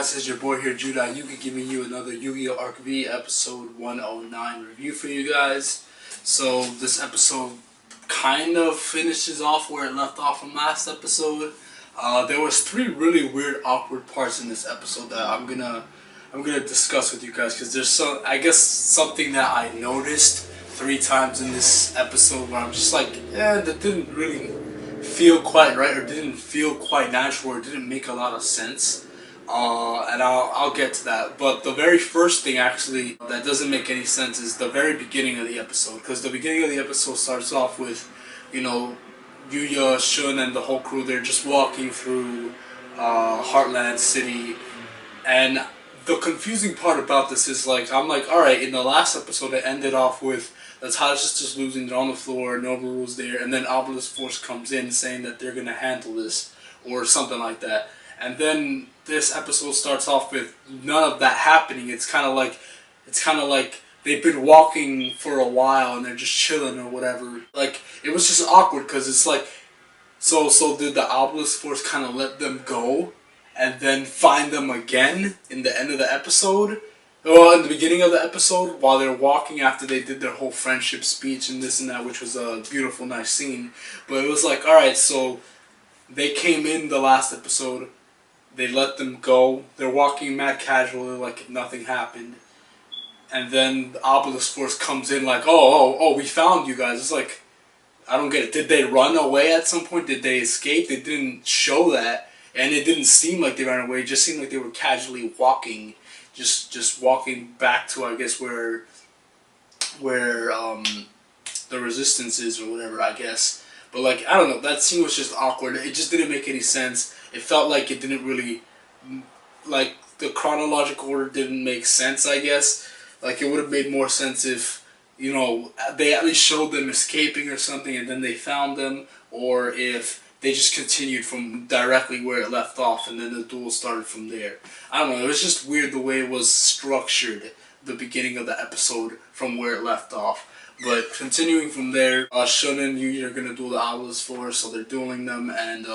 guys, it's your boy here, Judah. Yugi, giving you another Yu-Gi-Oh! Arc V episode 109 review for you guys. So this episode kind of finishes off where it left off from last episode. There was three really weird, awkward parts in this episode that I'm gonna discuss with you guys, because there's something that I noticed three times in this episode where I'm just like, that didn't really feel quite right, or didn't feel quite natural, or didn't make a lot of sense. And I'll get to that. But the very first thing actually that doesn't make any sense is the very beginning of the episode, because the beginning of the episode starts off with, Yuya, Shun, and the whole crew. They're just walking through Heartland City, and the confusing part about this is, I'm like, alright, in the last episode it ended off with the Tide Sisters losing, they're on the floor, Noburu's there, and then Obelisk Force comes in saying that they're gonna handle this, or something like that. And then this episode starts off with none of that happening. It's kind of like they've been walking for a while and they're just chilling or whatever. Like, it was just awkward, because it's like, so did the Obelisk Force kind of let them go and then find them again in the end of the episode? Well, in the beginning of the episode, while they're walking after they did their whole friendship speech and this and that, which was a beautiful, nice scene. But it was like, alright, so they came in the last episode, they let them go, they're walking mad casually like if nothing happened. And then the Obelisk Force comes in like, oh, we found you guys. It's like, I don't get it. Did they run away at some point? Did they escape? They didn't show that. And it didn't seem like they ran away. It just seemed like they were casually walking. Just walking back to, I guess, where the resistance is or whatever, I guess. But, I don't know. That scene was just awkward. It just didn't make any sense. It felt like it didn't really, the chronological order didn't make sense, I guess. It would have made more sense if, they at least showed them escaping or something and then they found them, or if they just continued from directly where it left off and then the duel started from there. I don't know, it was just weird the way it was structured, the beginning of the episode from where it left off. But continuing from there, Shun and Yuji are going to duel the Obelisk Force, so they're dueling them, and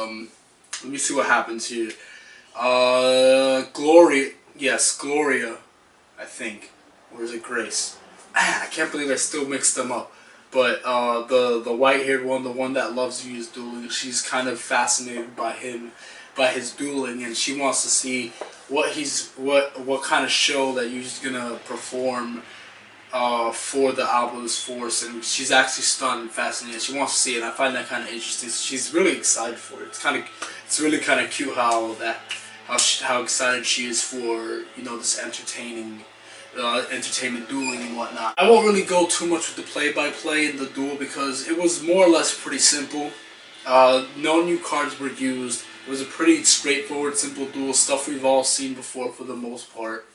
let me see what happens here. Gloria, I think. Or is it Grace? I can't believe I still mixed them up. But the white-haired one, the one that loves Yuya's dueling, she's kind of fascinated by his dueling, and she wants to see what kind of show that Yuya's gonna perform for the Obelisk Force, and she's actually stunned and fascinated. She wants to see it, and I find that kind of interesting. She's really excited for it. It's really kind of cute how excited she is for this entertainment dueling and whatnot. I won't really go too much with the play-by-play in the duel, because it was more or less pretty simple. No new cards were used. It was a pretty straightforward, simple duel, stuff we've all seen before for the most part.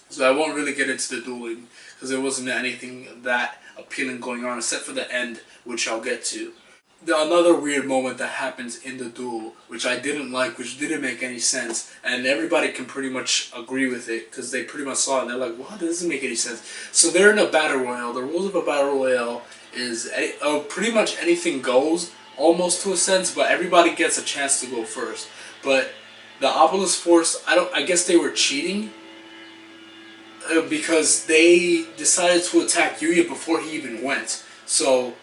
So I won't really get into the dueling, because there wasn't anything that appealing going on, except for the end, which I'll get to. Another weird moment that happens in the duel, which I didn't like, which didn't make any sense, and everybody can pretty much agree with it, because they pretty much saw it, and they're like, what? That doesn't make any sense. So they're in a battle royale. The rules of a battle royale is pretty much anything goes, almost to a sense, but everybody gets a chance to go first. But the Obelisk Force, I guess they were cheating, because they decided to attack Yuya before he even went. So,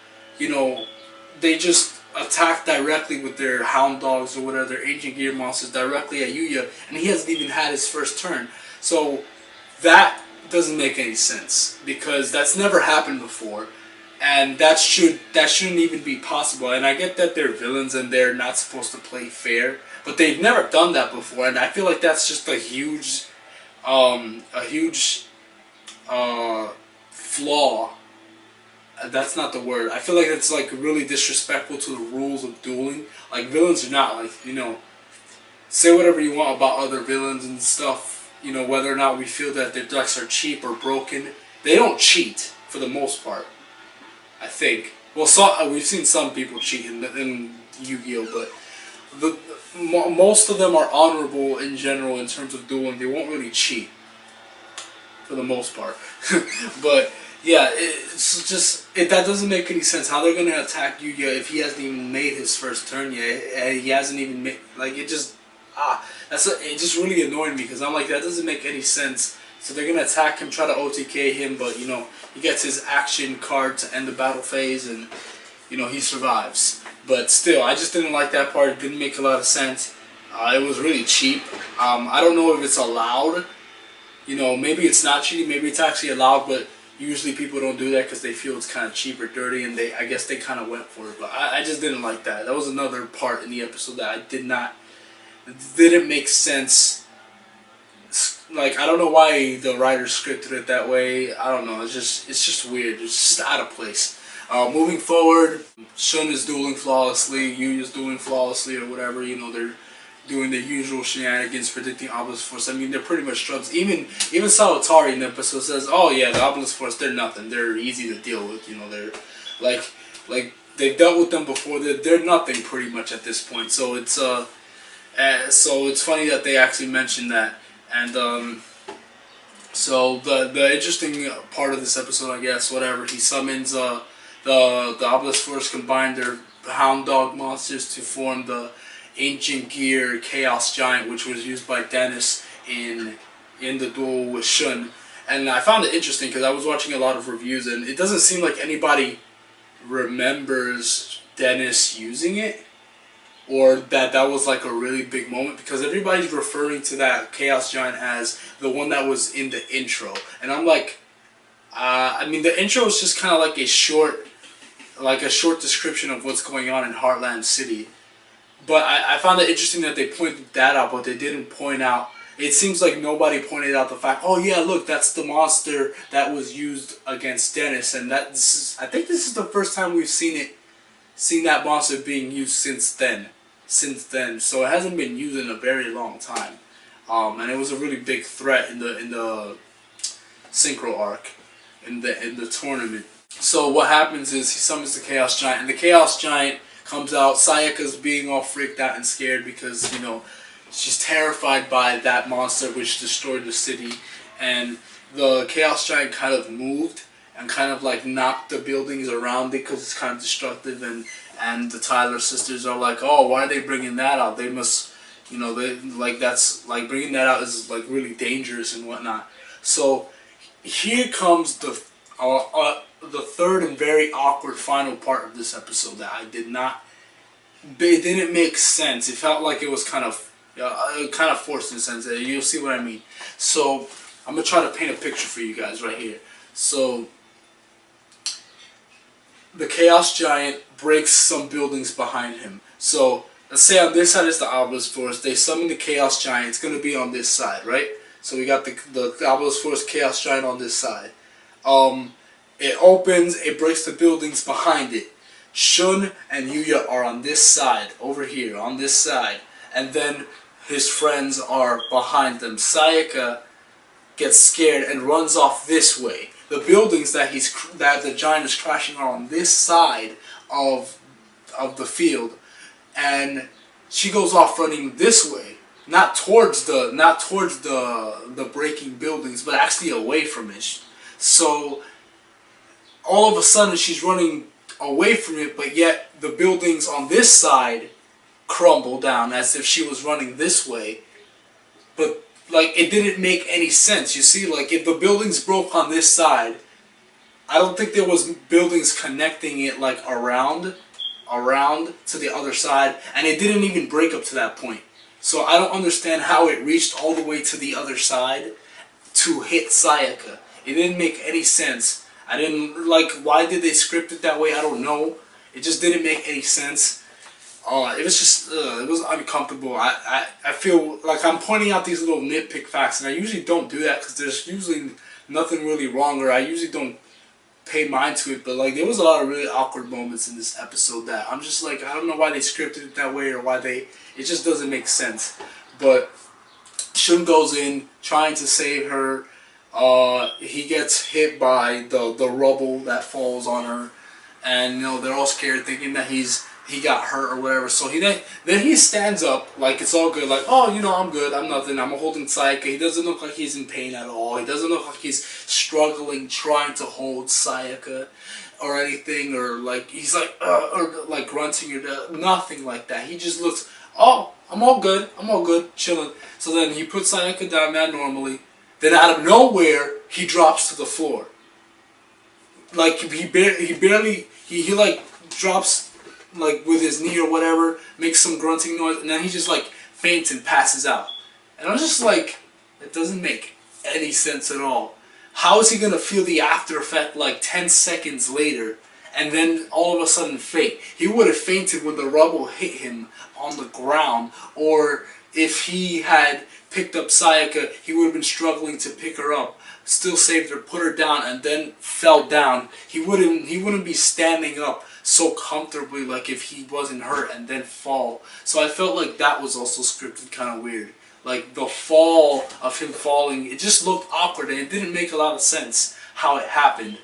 they just attacked directly with their hound dogs or whatever, their ancient gear monsters, directly at Yuya, and he hasn't even had his first turn. So that doesn't make any sense, because that's never happened before, and that shouldn't even be possible. And I get that they're villains and they're not supposed to play fair, but they've never done that before, and I feel like that's just a huge flaw. That's not the word. I feel like it's really disrespectful to the rules of dueling. Villains are not say whatever you want about other villains and stuff, whether or not we feel that their decks are cheap or broken. They don't cheat for the most part, I think. Well, we've seen some people cheat in Yu-Gi-Oh, but most of them are honorable in general in terms of dueling. They won't really cheat for the most part. But yeah, it's just, that doesn't make any sense. How they're going to attack Yuya if he hasn't even made his first turn yet? He hasn't even made, it just, it just really annoyed me because I'm like, that doesn't make any sense. So they're gonna attack him, try to OTK him, but you know, he gets his action card to end the battle phase, and you know, he survives. But still, I just didn't like that part. It didn't make a lot of sense. It was really cheap. I don't know if it's allowed. You know, maybe it's not cheating, maybe it's actually allowed, but usually people don't do that because they feel it's kind of cheap or dirty, and I guess they kind of went for it. But I just didn't like that. That was another part in the episode that didn't make sense. Like, I don't know why the writers scripted it that way. I don't know. It's just weird. It's just out of place. Moving forward, Shun is dueling flawlessly. Yu is dueling flawlessly, or whatever. You know, they're doing the usual shenanigans, predicting Obelisk Force. I mean, they're pretty much drugs. Even Sawatari in the episode says, "Oh yeah, the Obelisk Force, they're nothing. They're easy to deal with. You know, they're like they've dealt with them before. They're nothing pretty much at this point." So it's funny that they actually mentioned that. And so the interesting part of this episode, I guess, whatever, he summons the Obelisk Force, combine their Hound Dog monsters to form the Ancient Gear Chaos Giant, which was used by Dennis in the duel with Shun. And I found it interesting because I was watching a lot of reviews, and it doesn't seem like anybody remembers Dennis using it, or that was like a really big moment, because everybody's referring to that Chaos Giant as the one that was in the intro. And I'm like, I mean, the intro is just kind of like a short description of what's going on in Heartland City. But I found it interesting that they pointed that out, but they didn't point out. It seems like nobody pointed out the fact, oh yeah, look, that's the monster that was used against Dennis, and I think this is the first time we've seen that monster being used since then. So it hasn't been used in a very long time, and it was a really big threat in the Synchro arc, in the tournament. So what happens is he summons the Chaos Giant, and the Chaos Giant comes out. Sayaka's being all freaked out and scared because, you know, she's terrified by that monster which destroyed the city, and the Chaos Giant kind of moved and kind of like knocked the buildings around it because it's kind of destructive, and the Tyler sisters are like, oh, why are they bringing that out? They must, you know, that's like, bringing that out is like really dangerous and whatnot. So here comes the third and very awkward final part of this episode that it didn't make sense. It felt like it was kind of forced in a sense. You'll see what I mean. So I'm gonna try to paint a picture for you guys right here. So the Chaos Giant breaks some buildings behind him. So let's say on this side is the Obelisk Force. They summon the Chaos Giant. It's gonna be on this side, right? So we got the Obelisk Force Chaos Giant on this side. It opens, it breaks the buildings behind it. Shun and Yuya are on this side, over here, on this side. And then his friends are behind them. Sayaka gets scared and runs off this way. The buildings that the giant is crashing are on this side of the field. And she goes off running this way. Not towards the breaking buildings, but actually away from it. So all of a sudden she's running away from it, but yet the buildings on this side crumble down as if she was running this way. But like, it didn't make any sense. You see, like, if the buildings broke on this side, I don't think there was buildings connecting it like around to the other side, and it didn't even break up to that point. So I don't understand how it reached all the way to the other side to hit Sayaka. It didn't make any sense. I didn't like, why did they script it that way? I don't know. It just didn't make any sense. It was just, it was uncomfortable. I feel like I'm pointing out these little nitpick facts, and I usually don't do that because there's usually nothing really wrong, or I usually don't pay mind to it. But like, there was a lot of really awkward moments in this episode that I'm just like, I don't know why they scripted it that way, or why it just doesn't make sense. But Shun goes in trying to save her. He gets hit by the rubble that falls on her, and you know, they're all scared, thinking that he got hurt or whatever. So then he stands up like it's all good, like, oh, you know, I'm good, I'm nothing, I'm holding Sayaka. He doesn't look like he's in pain at all. He doesn't look like he's struggling trying to hold Sayaka or anything, or like he's like or like grunting or nothing like that. He just looks oh, I'm all good, chilling. So then he puts Sayaka down man normally. Then out of nowhere, he drops to the floor. Like he like drops like with his knee or whatever, makes some grunting noise, and then he just like faints and passes out. And I was just like, it doesn't make any sense at all. How is he gonna feel the after effect like 10 seconds later, and then all of a sudden faint? He would have fainted when the rubble hit him on the ground, or if he had picked up Sayaka, he would have been struggling to pick her up, still saved her, put her down, and then fell down. He wouldn't be standing up so comfortably like if he wasn't hurt and then fall. So I felt like that was also scripted kind of weird. Like the fall of him falling, it just looked awkward and it didn't make a lot of sense how it happened.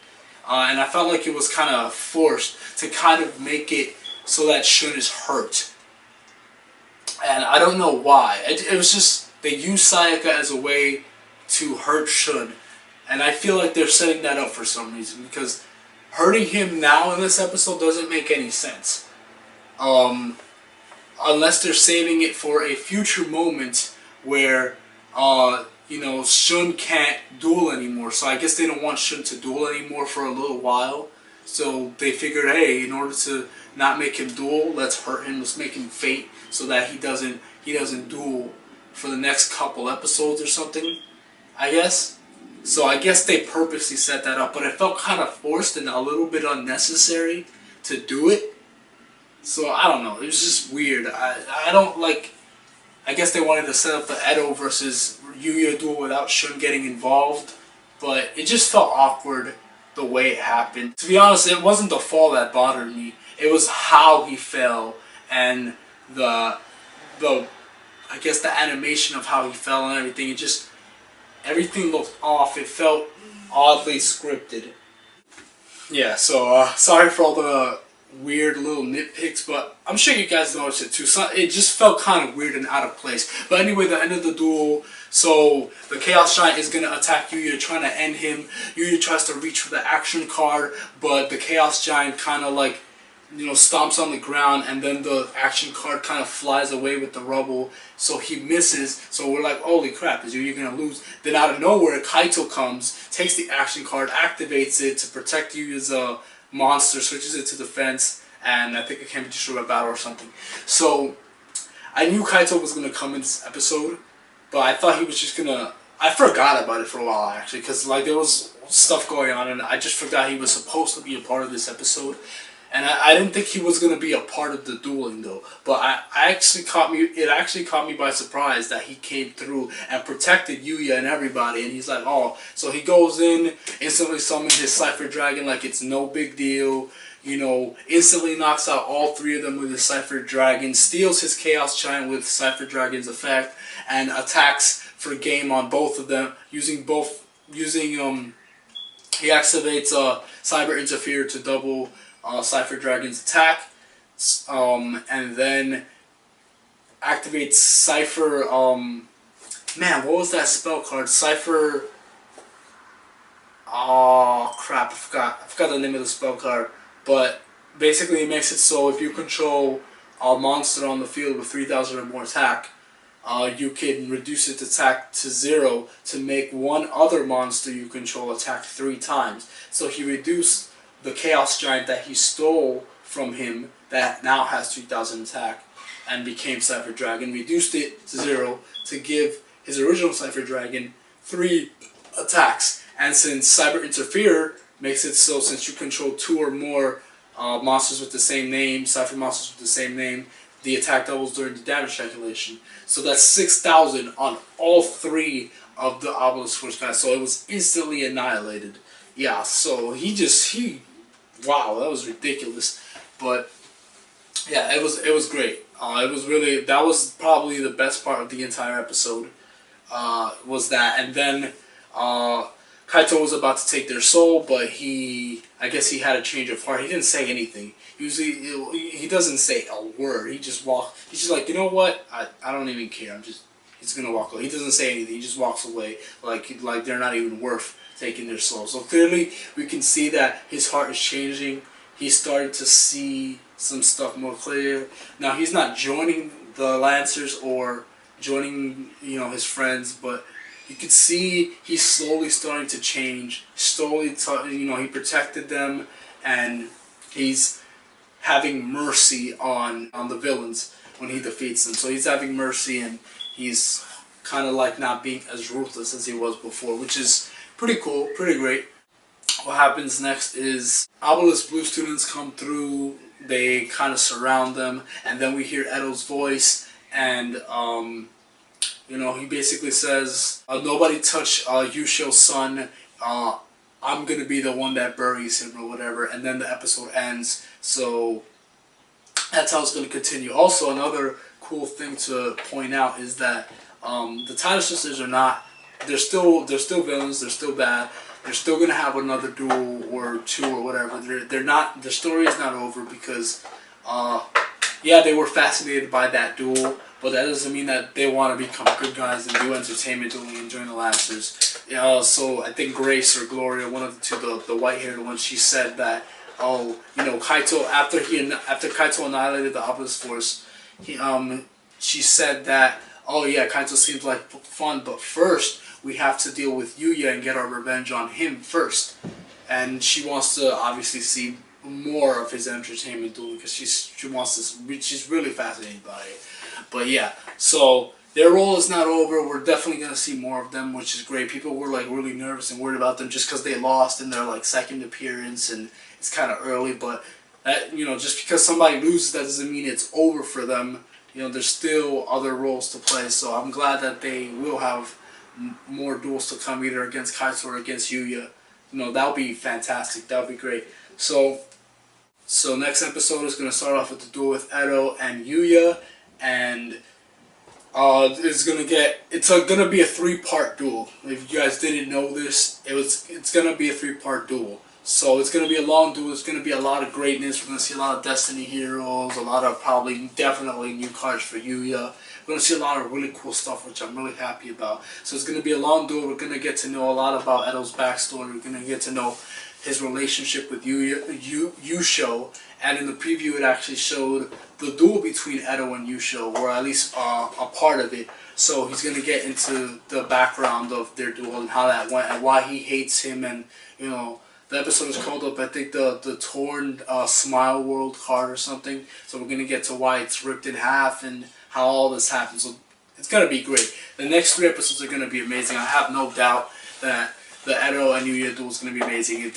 And I felt like it was kind of forced to kind of make it so that Shun is hurt. And I don't know why. It was just, they used Sayaka as a way to hurt Shun. And I feel like they're setting that up for some reason, because hurting him now in this episode doesn't make any sense. Unless they're saving it for a future moment where, you know, Shun can't duel anymore. So I guess they don't want Shun to duel anymore for a little while. So they figured, hey, in order to not make him duel, let's hurt him, let's make him faint, so that he doesn't duel for the next couple episodes or something, I guess. So I guess they purposely set that up, but it felt kind of forced and a little bit unnecessary to do it. So I don't know, it was just weird. I don't like, I guess they wanted to set up the Edo versus Yuya duel without Shun getting involved, but it just felt awkward the way it happened. To be honest, it wasn't the fall that bothered me. It was how he fell and the I guess the animation of how he fell and everything. It just, everything looked off. It felt oddly scripted. Yeah, so sorry for all the weird little nitpicks, but I'm sure you guys noticed it too. So it just felt kind of weird and out of place. But anyway, the end of the duel, so the Chaos Giant is going to attack Yuya, trying to end him. Yuya tries to reach for the action card, but the Chaos Giant kind of like, you know, stomps on the ground, and then the action card kind of flies away with the rubble, so he misses. So we're like, holy crap, is Yuya gonna lose? Then out of nowhere, Kaito comes, takes the action card, activates it to protect Yuya's monster, switches it to defense, and I think it can be destroyed by battle or something. So I knew Kaito was gonna come in this episode, but I thought he was just gonna, I forgot about it for a while actually, because like there was stuff going on and I just forgot he was supposed to be a part of this episode. And I didn't think he was going to be a part of the dueling though. But it actually caught me by surprise that he came through and protected Yuya and everybody. And he's like, oh, so he goes in, instantly summons his Cypher Dragon like it's no big deal. You know, instantly knocks out all three of them with his Cypher Dragon, steals his Chaos Giant with Cypher Dragon's effect, and attacks for game on both of them he activates Cyber Interfere to double Cypher Dragon's attack, and then activates Cypher, man, what was that spell card? Cypher, oh crap, I forgot the name of the spell card, but basically it makes it so if you control a monster on the field with 3,000 or more attack, you can reduce its attack to 0 to make one other monster you control attack 3 times. So he reduced the Chaos Giant that he stole from him, that now has 3,000 attack, and became Cypher Dragon, reduced it to 0 to give his original Cypher Dragon 3 attacks. And since Cyber Interfere makes it so since you control 2 or more monsters with the same name, Cypher monsters with the same name, the attack doubles during the damage calculation. So that's 6,000 on all 3 of the Obelisk Force guys, so it was instantly annihilated. Yeah, so wow, that was ridiculous, but yeah, it was great. It was really, that was probably the best part of the entire episode. Was that, and then Kaito was about to take their soul, but I guess he had a change of heart. He didn't say anything. Usually, he doesn't say a word. He just walks. He's just like, you know what? I don't even care. He's gonna walk away. He doesn't say anything. He just walks away like they're not even worth taking their soul. So clearly we can see that his heart is changing. He's starting to see some stuff more clear. Now he's not joining the Lancers or joining, you know, his friends, but you can see he's slowly starting to change. Slowly, you know, he protected them, and he's having mercy on the villains when he defeats them. So he's having mercy, and he's kind of like not being as ruthless as he was before, which is pretty cool, pretty great. What happens next is Obelisk Blue students come through, they kind of surround them, and then we hear Edo's voice, and you know, he basically says, nobody touch Yusho's son, I'm gonna be the one that buries him or whatever, and then the episode ends. So that's how it's gonna continue. Also, another cool thing to point out is that the Title Sisters are not, they're still villains, they're still bad. They're still gonna have another duel or two or whatever. They're not. The story is not over because, yeah, they were fascinated by that duel, but that doesn't mean that they want to become good guys and do entertainment dueling and join the Lancers. So I think Grace or Gloria, one of the two, the white-haired one, she said that, oh, you know, Kaito after Kaito annihilated the Obelisk Force, she said that, oh yeah, Kaito seems like fun, but first we have to deal with Yuya and get our revenge on him first. And she wants to obviously see more of his entertainment dueling because she wants to. She's really fascinated by it. But yeah, so their role is not over. We're definitely gonna see more of them, which is great. People were like really nervous and worried about them just because they lost in their like second appearance, and it's kind of early. But that, you know, just because somebody loses, that doesn't mean it's over for them. You know, there's still other roles to play. So I'm glad that they will have more duels to come, either against Kaito or against Yuya. You know, that would be fantastic. That would be great. So next episode is going to start off with the duel with Edo and Yuya, and it's gonna be a 3-part duel. If you guys didn't know this, it's gonna be a 3-part duel. So it's gonna be a long duel. It's gonna be a lot of greatness. We're gonna see a lot of Destiny heroes, a lot of definitely new cards for Yuya. We're going to see a lot of really cool stuff, which I'm really happy about. So it's going to be a long duel. We're going to get to know a lot about Edo's backstory. We're going to get to know his relationship with Yusho. And in the preview, it actually showed the duel between Edo and Yusho, or at least a part of it. So he's going to get into the background of their duel and how that went and why he hates him. And, you know, the episode is called up, I think, the Torn Smile World card or something. So we're going to get to why it's ripped in half and how all this happens. So it's going to be great. The next 3 episodes are going to be amazing. I have no doubt that the Edo and Yuya duel is going to be amazing. If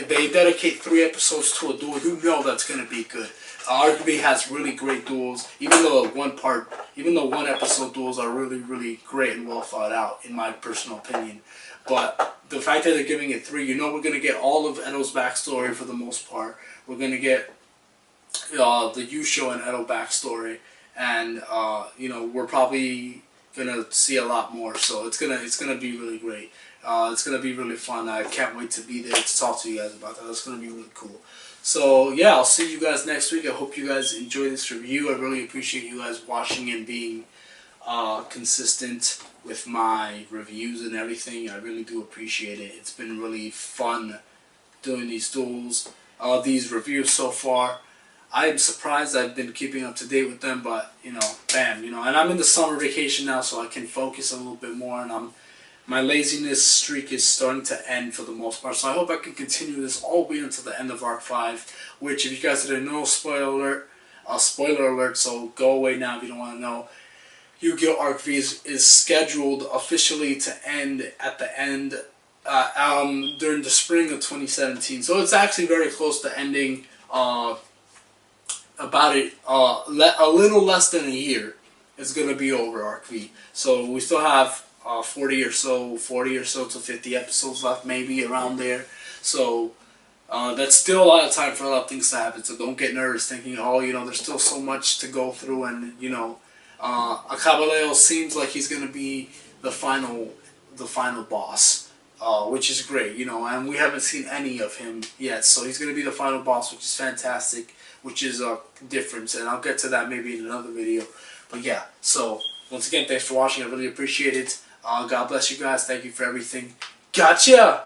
they dedicate 3 episodes to a duel, you know that's going to be good. RGB has really great duels, even though one episode duels are really, really great and well thought out, in my personal opinion. But the fact that they're giving it 3, you know we're going to get all of Edo's backstory for the most part. We're going to get the Yusho and Edo backstory. And you know, we're probably gonna see a lot more, so it's gonna be really great. It's gonna be really fun. I can't wait to be there to talk to you guys about that. It's gonna be really cool. So yeah, I'll see you guys next week. I hope you guys enjoy this review. I really appreciate you guys watching and being consistent with my reviews and everything. I really do appreciate it. It's been really fun doing these duels, these reviews so far. I'm surprised I've been keeping up to date with them, but, you know, bam, you know, and I'm in the summer vacation now, so I can focus a little bit more, and my laziness streak is starting to end for the most part, so I hope I can continue this all the way until the end of Arc 5, which, if you guys didn't know, spoiler alert, so go away now if you don't want to know. Yu-Gi-Oh! Arc V is scheduled officially to end at the end, during the spring of 2017, so it's actually very close to ending, about it, a little less than a year is going to be over Arc V. So we still have 40 or so to 50 episodes left, maybe around there. So that's still a lot of time for a lot of things to happen. So don't get nervous thinking, oh, you know, there's still so much to go through, and, you know, Akabaleo seems like he's going to be the final boss. Which is great, you know, and we haven't seen any of him yet, so he's going to be the final boss, which is fantastic, which is a difference, and I'll get to that maybe in another video. But yeah, so once again, thanks for watching. I really appreciate it. God bless you guys. Thank you for everything. Gotcha!